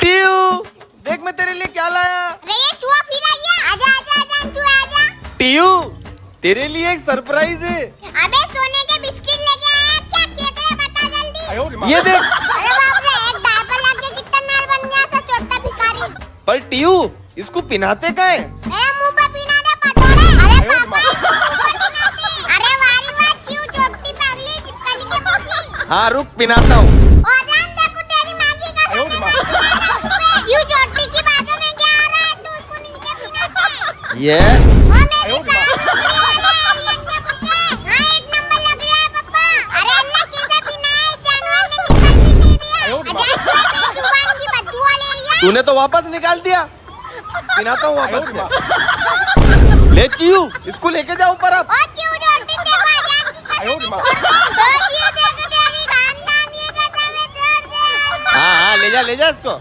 TU देख मैं तेरे लिए क्या लाया। अरे ये चूहा फिर आ गया। आजा आजा आजा चूहा आजा। टीयू तेरे लिए एक सरप्राइज है। अबे सोने के बिस्किट लेके आया क्या? केकड़े बता जल्दी। ये देख। अरे बाप रे, एक डायपर लग के कितना नर बन गया था छोटा भिखारी। पर टीयू इसको पिनाते का है? मेरे मुंह पे पीना दे पतोड़े। अरे पापा इसको पिनाते। अरे वारी वार क्यों चोटी पगली चिपकली के भूखी। हाँ रुक पिनाता हूँ। ओ जान देखो तेरी माँ की कसम। क्यों चोटी की बातों में क्या आ रहा है? तू उसको नीचे पिनाते। ये ओ मेरी सांस एलियन के पुत्ते। हाँ एक नंबर लग रहा है पापा। अरे अल्लाह कैसे पिनाए, जानवर ने निकल भी नहीं दिया। अजय कैसे जुबान की बददुआ ले लिया। तूने तो वापस निकाल दिया। पिनाता हूँ वापस से। ले चियू इसको लेके जाओ ऊपर अब। ओ क्यों जोड़ती देखो अजान की कसम छोड़ दे। ओ क्यों देखो तेरी खानदान ये कसम छोड़ दे। हाँ हाँ ले जा इसको।